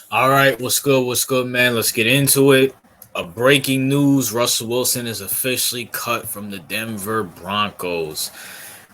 All right, what's good, man? Let's get into it. A breaking news: Russell Wilson is officially cut from the Denver Broncos.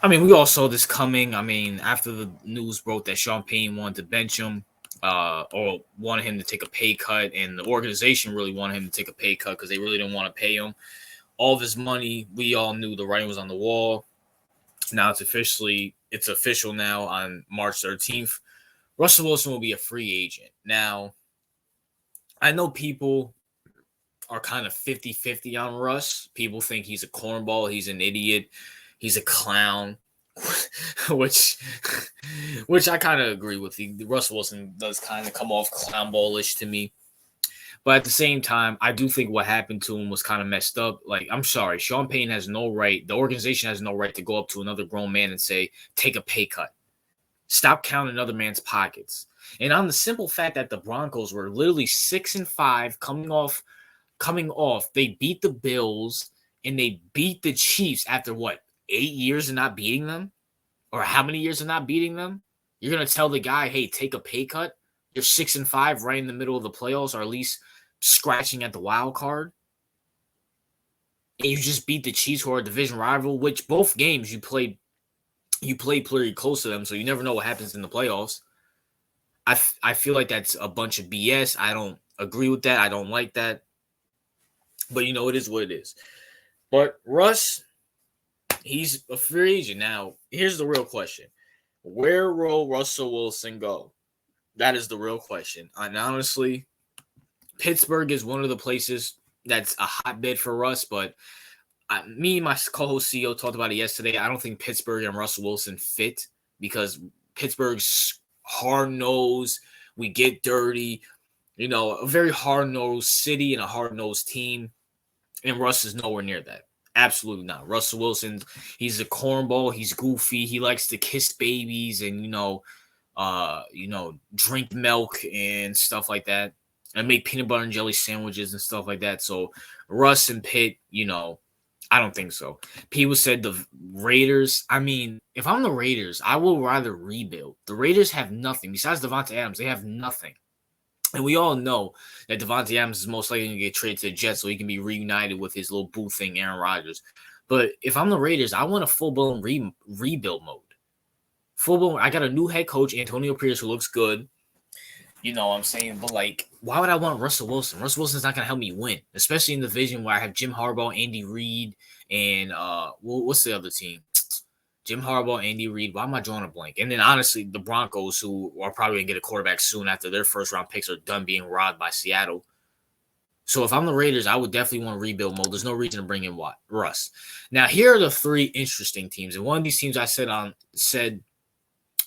I mean, we all saw this coming. I mean, after the news broke that Sean Payton wanted to bench him, or wanted him to take a pay cut, and the organization really wanted him to take a pay cut because they really didn't want to pay him all of his money. We all knew the writing was on the wall. Now it's official now on March 13th. Russell Wilson will be a free agent. Now, I know people are kind of 50-50 on Russ. People think he's a cornball, he's an idiot, he's a clown, which I kind of agree with. Russell Wilson does kind of come off clown ballish to me. But at the same time, I do think what happened to him was kind of messed up. Like, I'm sorry, Sean Payton has no right, the organization has no right to go up to another grown man and say, take a pay cut. Stop counting another man's pockets. And on the simple fact that the Broncos were literally 6-5 coming off, they beat the Bills and they beat the Chiefs after 8 years of not beating them? Or how many years of not beating them? You're going to tell the guy, hey, take a pay cut? You're 6-5 right in the middle of the playoffs, or at least scratching at the wild card. And you just beat the Chiefs, who are a division rival, which both games you played pretty close to them, so you never know what happens in the playoffs. I feel like that's a bunch of BS. I don't agree with that. I don't like that. But, it is what it is. But Russ, he's a free agent. Now, here's the real question. Where will Russell Wilson go? That is the real question. And honestly, Pittsburgh is one of the places that's a hotbed for Russ, but me and my co-host CEO talked about it yesterday. I don't think Pittsburgh and Russell Wilson fit because Pittsburgh's hard-nosed. We get dirty. A very hard-nosed city and a hard-nosed team. And Russ is nowhere near that. Absolutely not. Russell Wilson, he's a cornball. He's goofy. He likes to kiss babies and, drink milk and stuff like that. And make peanut butter and jelly sandwiches and stuff like that. So Russ and Pitt, I don't think so. People said the Raiders. I mean, if I'm the Raiders, I will rather rebuild. The Raiders have nothing. Besides Devontae Adams, they have nothing. And we all know that Devontae Adams is most likely going to get traded to the Jets so he can be reunited with his little boo thing, Aaron Rodgers. But if I'm the Raiders, I want a full-blown rebuild mode. Full-blown. I got a new head coach, Antonio Pierce, who looks good. You know what I'm saying? But, why would I want Russell Wilson? Russell Wilson's not going to help me win, especially in the division where I have Jim Harbaugh, Andy Reid, and what's the other team? Jim Harbaugh, Andy Reid. Why am I drawing a blank? And then, honestly, the Broncos, who are probably going to get a quarterback soon after their first-round picks are done being robbed by Seattle. So if I'm the Raiders, I would definitely want rebuild mode. There's no reason to bring in Russ. Now, here are the three interesting teams. And one of these teams I said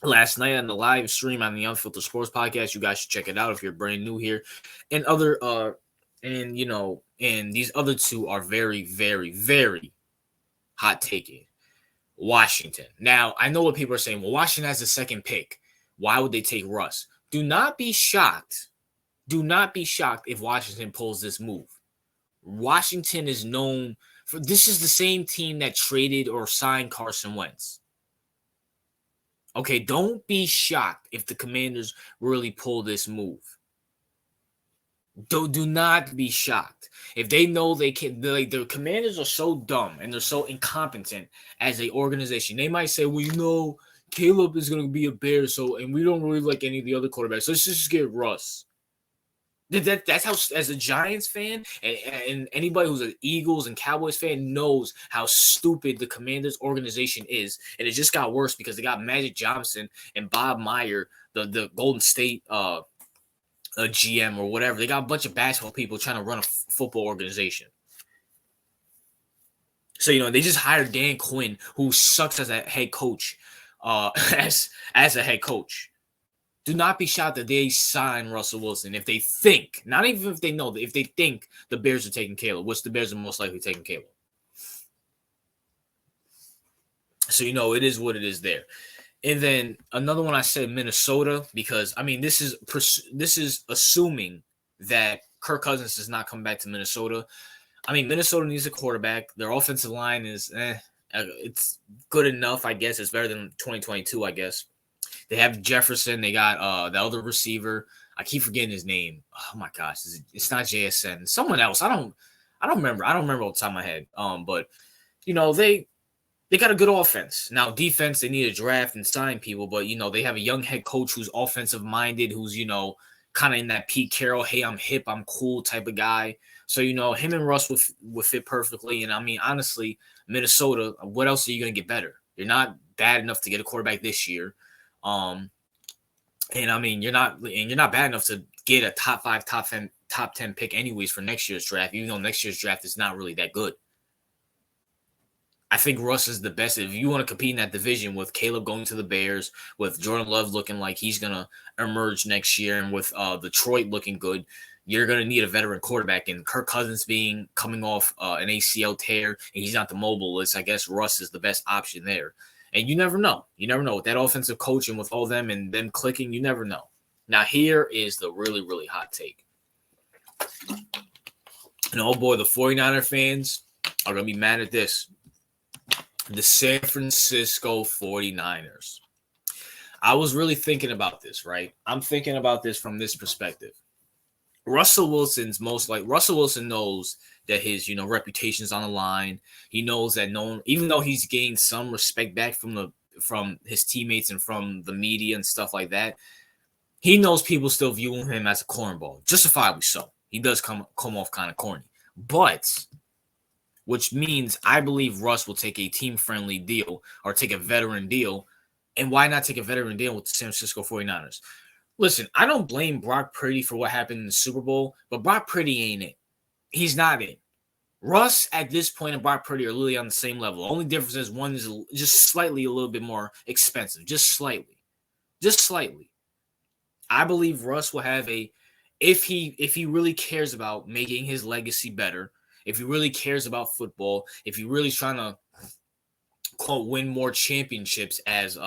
last night on the live stream on the Unfiltered Sports Podcast. You guys should check it out if you're brand new here. And these other two are very, very, very hot taking. Washington. Now, I know what people are saying. Well, Washington has the second pick. Why would they take Russ? Do not be shocked. Do not be shocked if Washington pulls this move. Washington is known for this is the same team that traded or signed Carson Wentz. Okay, don't be shocked if the Commanders really pull this move. Do not be shocked. If they know they can, the Commanders are so dumb and they're so incompetent as an organization. They might say, well, Caleb is going to be a Bear, and we don't really like any of the other quarterbacks. Let's just get Russ. That's how, as a Giants fan and anybody who's an Eagles and Cowboys fan knows how stupid the Commanders organization is. And it just got worse because they got Magic Johnson and Bob Meyer, the Golden State a GM or whatever. They got a bunch of basketball people trying to run a football organization. So, they just hired Dan Quinn, who sucks as a head coach, as a head coach. Do not be shocked that they sign Russell Wilson if they think, not even if they know, if they think the Bears are taking Caleb, which the Bears are most likely taking Caleb. So, it is what it is there. And then another one I said Minnesota, because this is assuming that Kirk Cousins does not come back to Minnesota. Minnesota needs a quarterback. Their offensive line is it's good enough, I guess. It's better than 2022, I guess. They have Jefferson. They got the other receiver. I keep forgetting his name. Oh my gosh, it's not JSN. Someone else. I don't remember. I don't remember off the top of my head. But they got a good offense. Now, defense, they need to draft and sign people, but, they have a young head coach who's offensive-minded, who's, kind of in that Pete Carroll, hey, I'm hip, I'm cool type of guy. So, him and Russ would fit perfectly. And, honestly, Minnesota, what else are you going to get better? You're not bad enough to get a quarterback this year. And, you're not bad enough to get a top 5, top 10 pick anyways for next year's draft, even though next year's draft is not really that good. I think Russ is the best. If you want to compete in that division with Caleb going to the Bears, with Jordan Love looking like he's going to emerge next year, and with Detroit looking good, you're going to need a veteran quarterback. And Kirk Cousins coming off an ACL tear, and he's not the mobile list, I guess Russ is the best option there. And you never know. You never know. With that offensive coach and with all them and them clicking, you never know. Now, here is the really, really hot take. And oh boy, the 49er fans are going to be mad at this. The San Francisco 49ers. I was really thinking about this, right? I'm thinking about this from this perspective. Russell Wilson knows that his, reputation's on the line. He knows that even though he's gained some respect back from his teammates and from the media and stuff like that, he knows people still view him as a cornball. Justifiably so. He does come off kind of corny. But which means I believe Russ will take a team-friendly deal or take a veteran deal. And why not take a veteran deal with the San Francisco 49ers? Listen, I don't blame Brock Purdy for what happened in the Super Bowl, but Brock Purdy ain't it. He's not it. Russ, at this point, and Brock Purdy are literally on the same level. The only difference is one is just slightly a little bit more expensive. Just slightly. Just slightly. I believe Russ will have if he really cares about making his legacy better, if he really cares about football, if he really trying to, quote, win more championships, as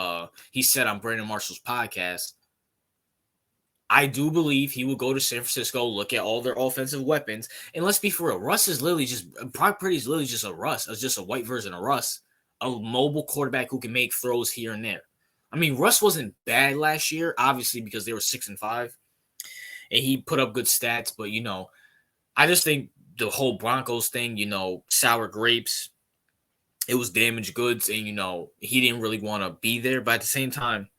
he said on Brandon Marshall's podcast, I do believe he will go to San Francisco, look at all their offensive weapons, and let's be for real, Brock Purdy is literally just a white version of Russ, a mobile quarterback who can make throws here and there. Russ wasn't bad last year, obviously, because they were 6-5, and he put up good stats, but, I just think the whole Broncos thing, sour grapes, it was damaged goods, and, he didn't really want to be there. But at the same time,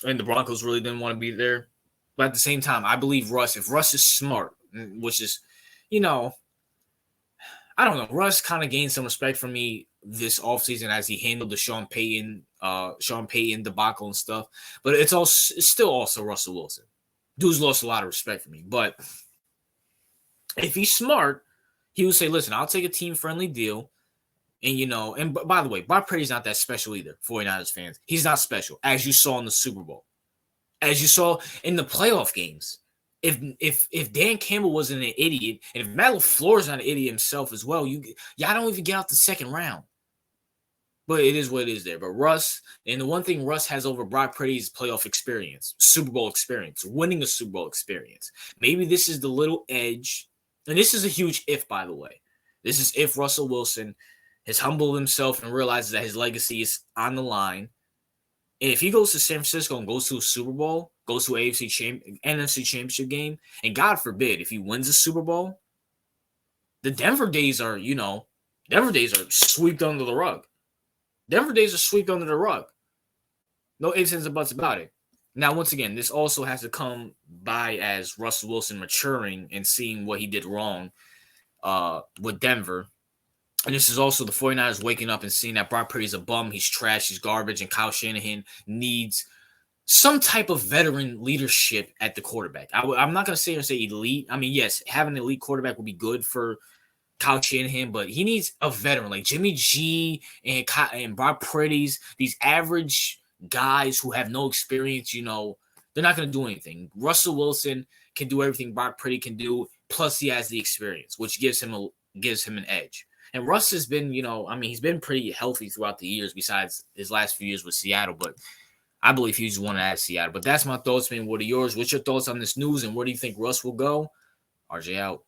and the Broncos really didn't want to be there. But at the same time, I believe Russ, if Russ is smart, which is, I don't know, Russ kind of gained some respect from me this offseason as he handled the Sean Payton debacle and stuff. But it's still also Russell Wilson. Dude's lost a lot of respect for me. But if he's smart, he would say, listen, I'll take a team-friendly deal. And, and by the way, Brock Purdy's not that special either, 49ers fans. He's not special, as you saw in the Super Bowl. As you saw in the playoff games. If Dan Campbell wasn't an idiot, and if Matt LaFleur's not an idiot himself as well, y'all don't even get out the second round. But it is what it is there. But Russ, and the one thing Russ has over Brock Purdy is playoff experience, Super Bowl experience, winning a Super Bowl experience. Maybe this is the little edge. And this is a huge if, by the way. This is if Russell Wilson has humbled himself and realizes that his legacy is on the line. And if he goes to San Francisco and goes to a Super Bowl, goes to an NFC Championship game, and God forbid, if he wins a Super Bowl, the Denver days are swept under the rug. Denver days are swept under the rug. No ifs, ands, or buts about it. Now, once again, this also has to come by as Russell Wilson maturing and seeing what he did wrong with Denver. And this is also the 49ers waking up and seeing that Brock Purdy's a bum, he's trash, he's garbage, and Kyle Shanahan needs some type of veteran leadership at the quarterback. I'm not going to say elite. Yes, having an elite quarterback would be good for Kyle Shanahan, but he needs a veteran like Jimmy G and Brock Purdy's, these average guys who have no experience, they're not going to do anything. Russell Wilson can do everything Brock Purdy can do, plus he has the experience, which gives him an edge. And Russ has been, he's been pretty healthy throughout the years besides his last few years with Seattle. But I believe he's one at Seattle. But that's my thoughts, man. What are yours? What's your thoughts on this news? And where do you think Russ will go? RJ out.